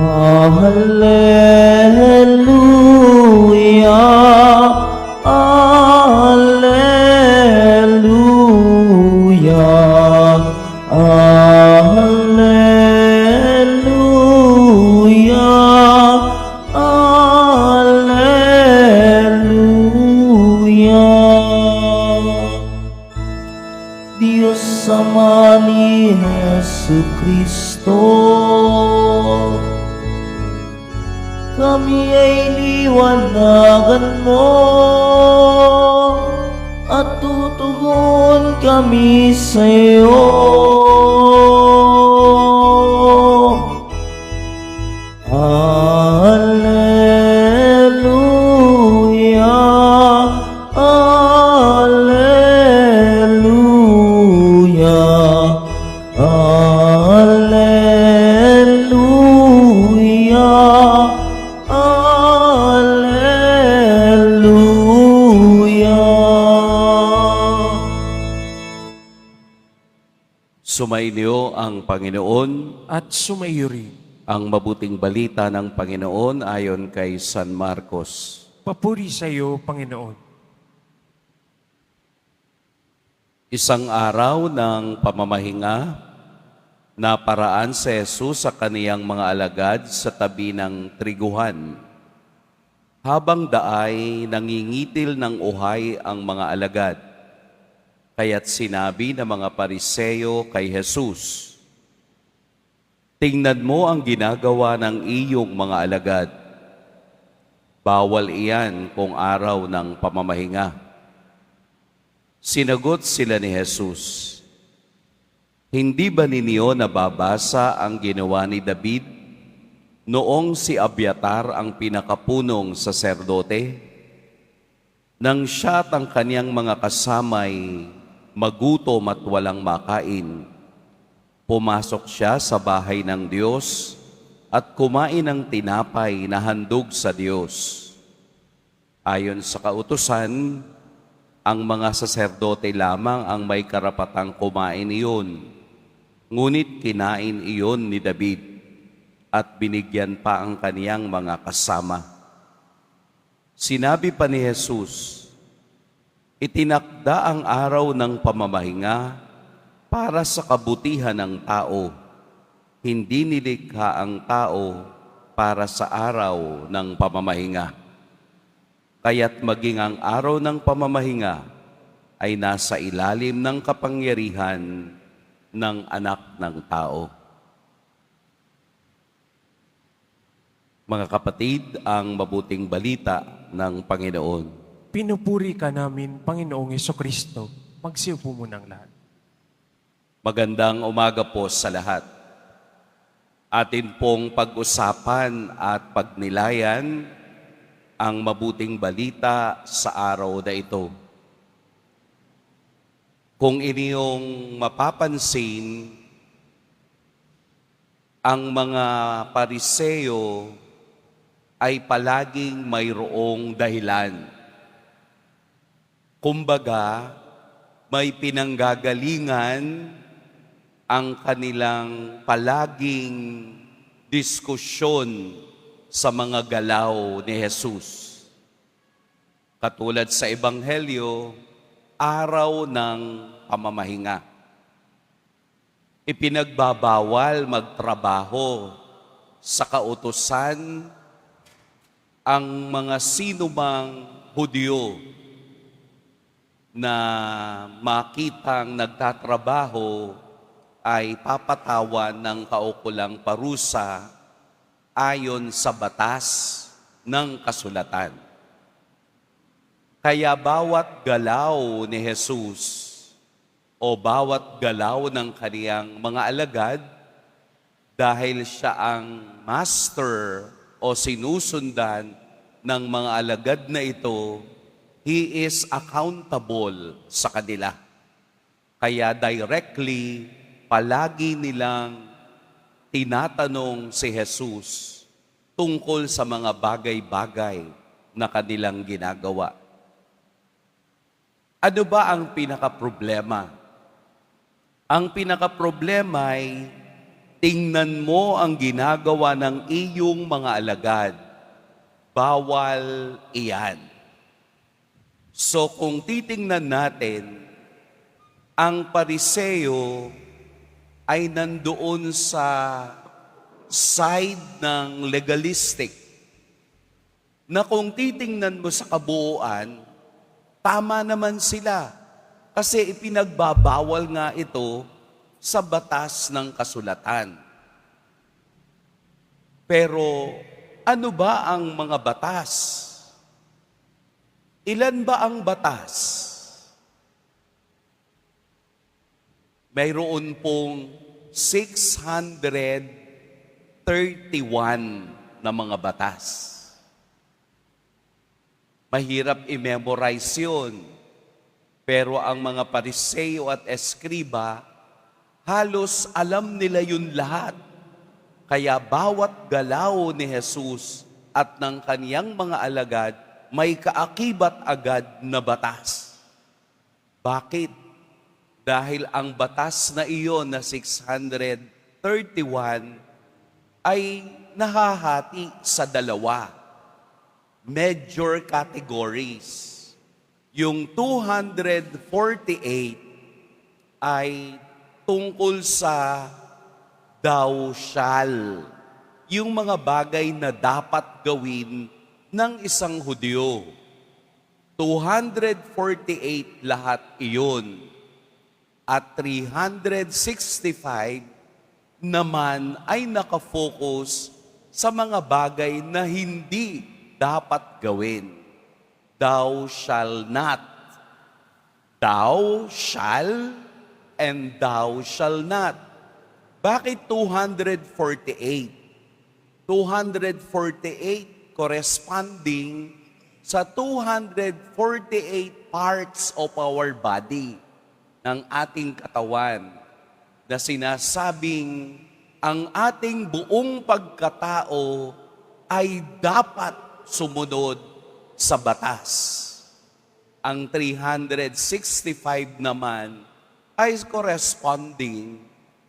Alleluia, Alleluia, Alleluia, Alleluia. Diyos Ama ni Jesucristo, kami ay liwanagan mo at tutugon kami sa iyo. Alleluia, Alleluia, Alleluia, Alleluia. Sumainyo ang Panginoon. At sumaiyo rin. Ang mabuting balita ng Panginoon ayon kay San Marcos. Papuri sa iyo, Panginoon. Isang araw ng pamamahinga, naparaan si Jesus sa kaniyang mga alagad sa tabi ng triguhan. Habang daay, nangingitil ng uhay ang mga alagad. Kaya't sinabi ng mga Pariseo kay Jesus, "Tingnan mo ang ginagawa ng iyong mga alagad. Bawal iyan kung araw ng pamamahinga." Sinagot sila ni Jesus, "Hindi ba ninyo nababasa ang ginawa ni David noong si Abiatar ang pinakapunong saserdote? Nang siya at ang kaniyang mga kasamay magutom at walang makain, pumasok siya sa bahay ng Diyos at kumain ng tinapay na handog sa Diyos. Ayon sa kautusan, ang mga saserdote lamang ang may karapatang kumain iyon. Ngunit kinain iyon ni David at binigyan pa ang kaniyang mga kasama." Sinabi pa ni Jesus, "Itinakda ang araw ng pamamahinga para sa kabutihan ng tao. Hindi nilikha ang tao para sa araw ng pamamahinga. Kaya't maging ang araw ng pamamahinga ay nasa ilalim ng kapangyarihan ng Anak ng Tao." Mga kapatid, ang mabuting balita ng Panginoon. Pinupuri ka namin, Panginoong Jesucristo. Magsiupo muna ang lahat. Magandang umaga po sa lahat. Atin pong pag-usapan at pagnilayan ang mabuting balita sa araw na ito. Kung inyong mapapansin, ang mga Pariseo ay palaging mayroong dahilan. Kumbaga, may pinanggagalingan ang kanilang palaging diskusyon sa mga galaw ni Jesus. Katulad sa Ebanghelyo, araw ng pamamahinga. Ipinagbabawal magtrabaho sa kautusan ang mga sinumang Hudyo na makitang nagtatrabaho ay papatawan ng kaukulang parusa ayon sa batas ng kasulatan. Kaya bawat galaw ni Jesus o bawat galaw ng kaniyang mga alagad, dahil siya ang master o sinusundan ng mga alagad na ito, he is accountable sa kanila. Kaya directly, palagi nilang tinatanong si Jesus tungkol sa mga bagay-bagay na kanilang ginagawa. Ano ba ang pinaka-problema? Ang pinaka-problema ay tingnan mo ang ginagawa ng iyong mga alagad. Bawal iyan. So kung titingnan natin, ang Pariseo ay nandoon sa side ng legalistic, na kung titingnan mo sa kabuuan, tama naman sila. Kasi ipinagbabawal nga ito sa batas ng kasulatan. Pero ano ba ang mga batas? Ilan ba ang batas? Mayroon pong 631 na mga batas. Mahirap i-memorize yun. Pero ang mga Pariseo at Eskriba, halos alam nila yun lahat. Kaya bawat galaw ni Jesus at ng kaniyang mga alagad, may kaakibat agad na batas. Bakit? Dahil ang batas na iyon na 631 ay nahahati sa dalawa. Major categories. Yung 248 ay tungkol sa thou shall. Yung mga bagay na dapat gawin ng isang Hudyo. 248 lahat iyon. At 365 naman ay nakafocus sa mga bagay na hindi dapat gawin. Thou shall not. Thou shall and thou shall not. Bakit 248? 248 corresponding sa 248 parts of our body, ng ating katawan, na sinasabing ang ating buong pagkatao ay dapat sumunod sa batas. Ang 365 naman ay corresponding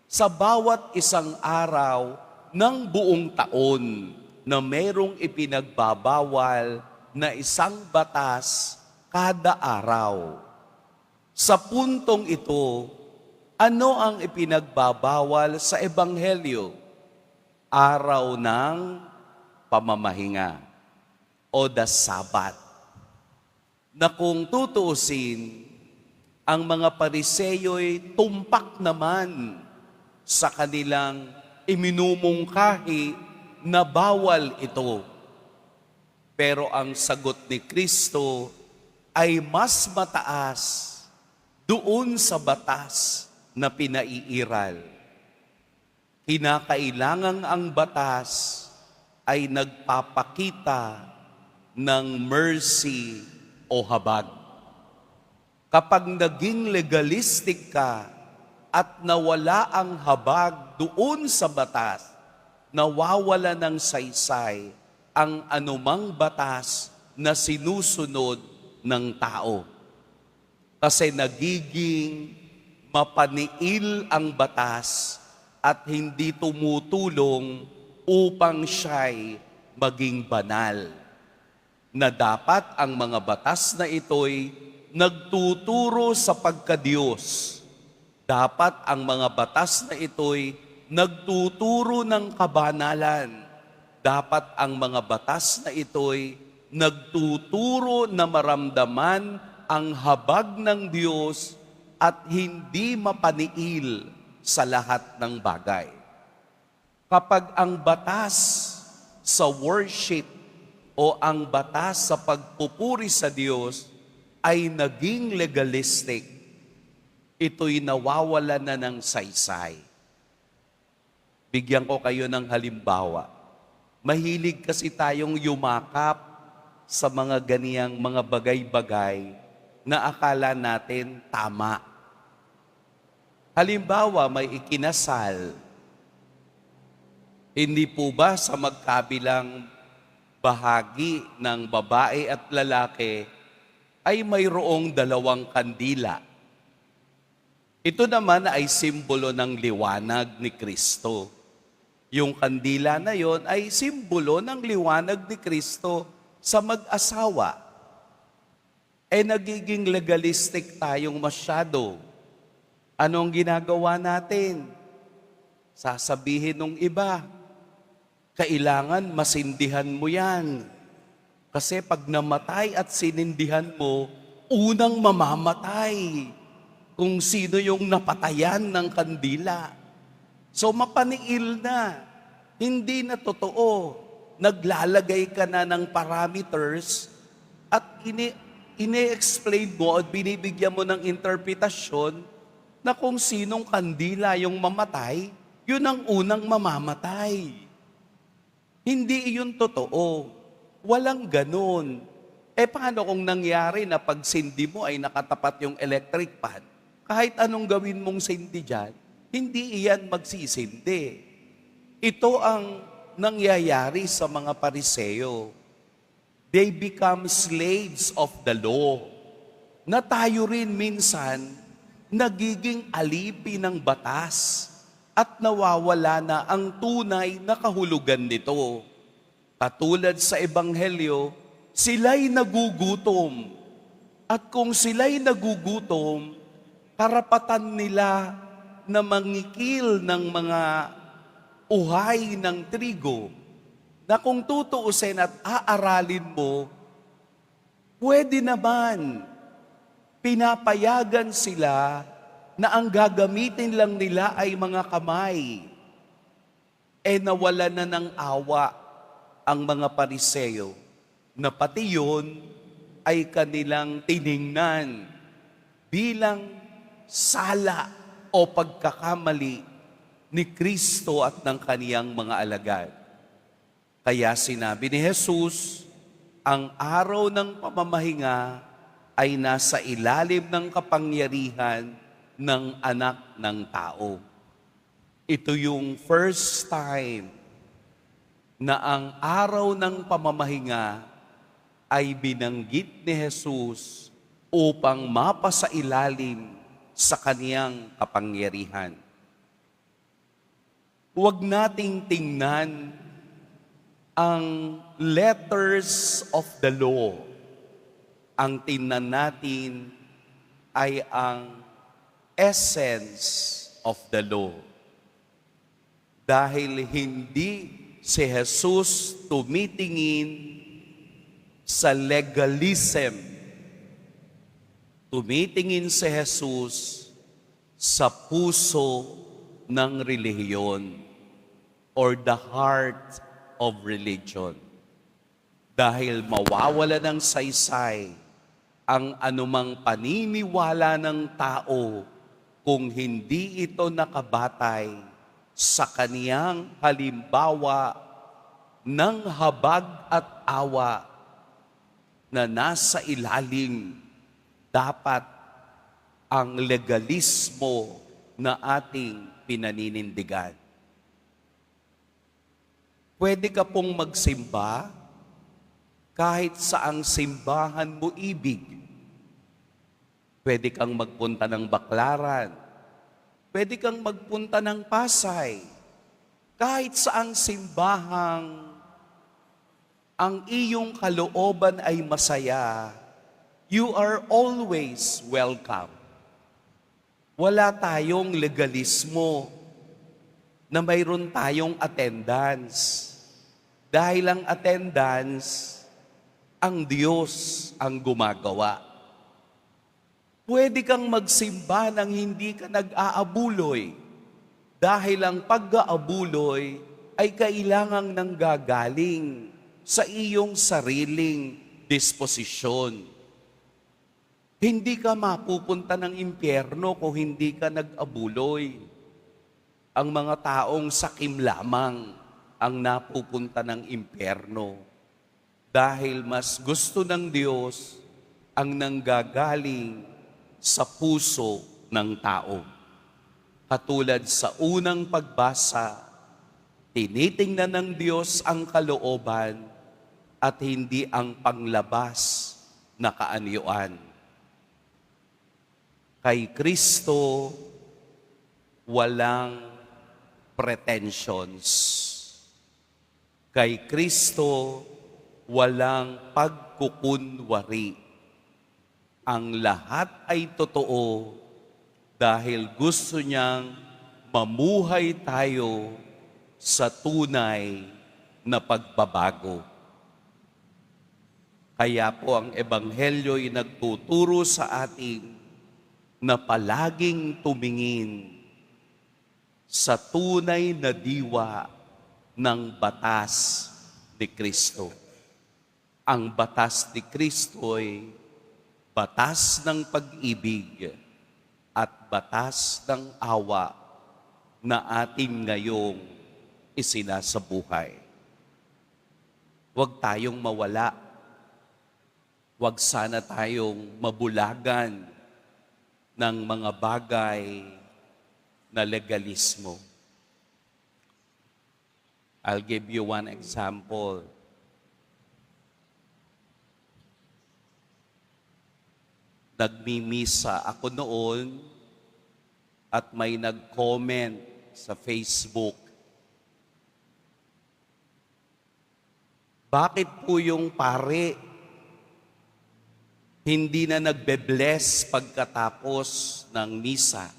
sa bawat isang araw ng buong taon na merong ipinagbabawal na isang batas kada araw. Sa puntong ito, ano ang ipinagbabawal sa Ebanghelyo? Araw ng pamamahinga o the Sabbath. Na kung tutuusin, ang mga Pariseyo'y tumpak naman sa kanilang iminumungkahi na bawal ito. Pero ang sagot ni Kristo ay mas mataas doon sa batas na pinaiiral. Kinakailangan ang batas ay nagpapakita ng mercy o habag. Kapag naging legalistic ka at nawala ang habag doon sa batas, nawawala ng saysay ang anumang batas na sinusunod ng tao. Kasi nagiging mapaniil ang batas at hindi tumutulong upang siya'y maging banal. Na dapat ang mga batas na ito'y nagtuturo sa pagkadiyos. Dapat ang mga batas na ito'y nagtuturo ng kabanalan. Dapat ang mga batas na ito'y nagtuturo na maramdaman ang habag ng Diyos at hindi mapaniil sa lahat ng bagay. Kapag ang batas sa worship o ang batas sa pagpupuri sa Diyos ay naging legalistic, ito'y nawawala na ng saysay. Bigyan ko kayo ng halimbawa. Mahilig kasi tayong yumakap sa mga ganiyang mga bagay-bagay na akala natin tama. Halimbawa, may ikinasal. Hindi po ba sa magkabilang bahagi ng babae at lalaki ay mayroong 2 kandila? Ito naman ay simbolo ng liwanag ni Kristo. Yung kandila na yon ay simbolo ng liwanag ni Kristo sa mag-asawa. Nagiging legalistic tayong masyado. Anong ginagawa natin? Sasabihin ng iba, kailangan masindihan mo yan. Kasi pag namatay at sinindihan mo, unang mamamatay kung sino yung napatayan ng kandila. So mapaniil na, hindi na totoo. Naglalagay ka na ng parameters at ine-explain mo at binibigyan mo ng interpretasyon na kung sinong kandila yung mamatay, yun ang unang mamamatay. Hindi iyon totoo. Walang ganun. Paano kung nangyari na pag sindi mo ay nakatapat yung electric pan? Kahit anong gawin mong sindi dyan, hindi iyan magsisindi. Ito ang nangyayari sa mga Pariseo. They become slaves of the law. Na tayo rin minsan, nagiging alipin ng batas at nawawala na ang tunay na kahulugan nito. Katulad sa Ebanghelyo, sila'y nagugutom. At kung sila'y nagugutom, karapatan nila na mangikil ng mga uhay ng trigo na kung tutuusin at aaralin mo, pwede naman. Pinapayagan sila na ang gagamitin lang nila ay mga kamay. Nawala na ng awa ang mga Pariseo na pati yun ay kanilang tiningnan bilang sala o pagkakamali ni Kristo at ng kaniyang mga alagad. Kaya sinabi ni Jesus, ang araw ng pamamahinga ay nasa ilalim ng kapangyarihan ng anak ng tao. Ito yung first time na ang araw ng pamamahinga ay binanggit ni Jesus upang mapasailalim sa kaniyang kapangyarihan. Huwag nating tingnan ang letters of the law. Ang tingnan natin ay ang essence of the law. Dahil hindi si Jesus tumitingin sa legalism. Tumitingin si Jesus sa puso ng relihiyon or the heart of religion. Dahil mawawala ng saysay ang anumang paniniwala ng tao kung hindi ito nakabatay sa kaniyang halimbawa ng habag at awa na nasa ilalim dapat ang legalismo na ating pinaninindigan. Pwede ka pong magsimba kahit saang simbahan mo ibig. Pwede kang magpunta ng Baklaran. Pwede kang magpunta ng Pasay. Kahit saang simbahang ang iyong kalooban ay masaya, you are always welcome. Wala tayong legalismo na mayroon tayong attendance. Dahil ang attendance, ang Diyos ang gumagawa. Pwede kang magsimba nang hindi ka nag-aabuloy. Dahil ang pag-aabuloy ay kailangang nanggagaling sa iyong sariling disposisyon. Hindi ka mapupunta ng impyerno kung hindi ka nag-abuloy. Ang mga taong sakim lamang ang napupunta ng impyerno. Dahil mas gusto ng Diyos ang nanggagaling sa puso ng tao. Katulad sa unang pagbasa, tinitingnan ng Diyos ang kalooban at hindi ang panglabas na kaanyuan. Kay Kristo, walang pretensions. Kay Kristo, walang pagkukunwari. Ang lahat ay totoo dahil gusto niyang mamuhay tayo sa tunay na pagbabago. Kaya po ang Ebanghelyo ay nagtuturo sa atin na palaging tumingin sa tunay na diwa ng batas ni Kristo. Ang batas ni Kristo ay batas ng pag-ibig at batas ng awa na atin ngayong isinasabuhay. Huwag tayong mawala. Huwag sana tayong mabulagan ng mga bagay na legalismo. I'll give you one example. Nagmimisa ako noon at may nag-comment sa Facebook. Bakit po yung pare hindi na nagbe-bless pagkatapos ng misa?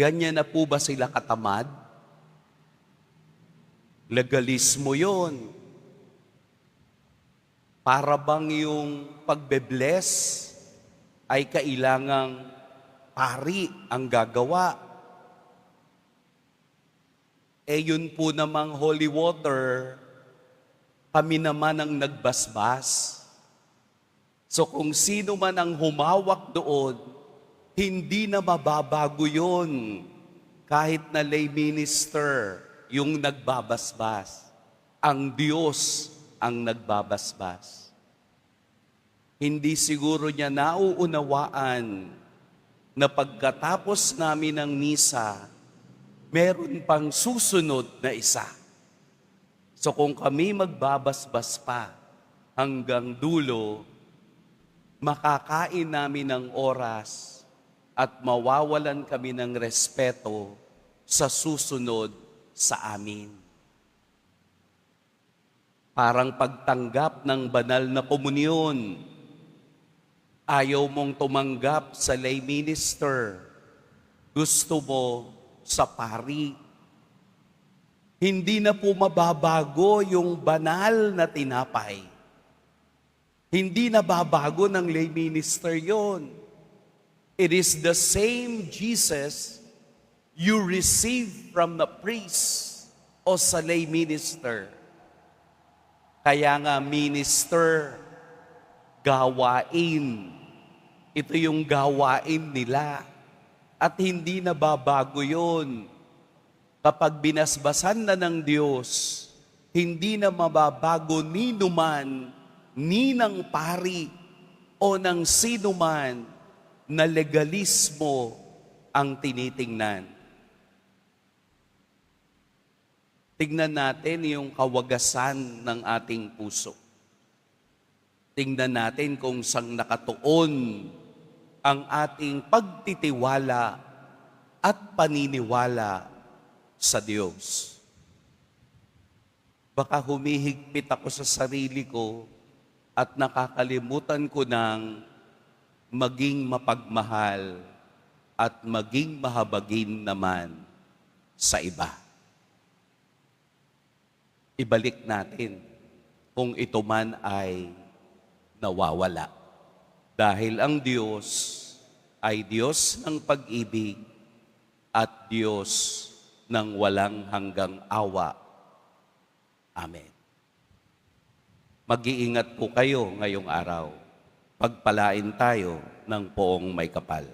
Ganyan na po ba sila katamad? Legalismo yon. Para bang yung pagbe-bless ay kailangang pari ang gagawa? Yun po namang holy water, kami naman ang nagbasbas. So kung sino man ang humawak doon, hindi na mababago yun. Kahit na lay minister yung nagbabasbas. Ang Diyos ang nagbabasbas. Hindi siguro niya nauunawaan na pagkatapos namin ng misa, meron pang susunod na isa. So kung kami magbabasbas pa hanggang dulo, makakain namin ng oras at mawawalan kami ng respeto sa susunod sa amin. Parang pagtanggap ng banal na komunyon. Ayaw mong tumanggap sa lay minister. Gusto mo sa pari. Hindi na po mababago yung banal na tinapay. Hindi na babago ng lay minister yon. It is the same Jesus you receive from the priest o sa lay minister. Kaya nga minister, gawain. Ito yung gawain nila. At hindi na babago yun. Kapag binasbasan na ng Diyos, hindi na mababago ni numan, ni ng pari, o ng sinuman na legalismo ang tinitingnan. Tingnan natin yung kawagasan ng ating puso. Tingnan natin kung saan nakatuon ang ating pagtitiwala at paniniwala sa Diyos. Baka humihigpit ako sa sarili ko at nakakalimutan ko ng maging mapagmahal at maging mahabagin naman sa iba. Ibalik natin kung ito man ay nawawala. Dahil ang Diyos ay Diyos ng pag-ibig at Diyos ng walang hanggang awa. Amen. Mag-iingat po kayo ngayong araw. Pagpalain tayo ng poong may kapal.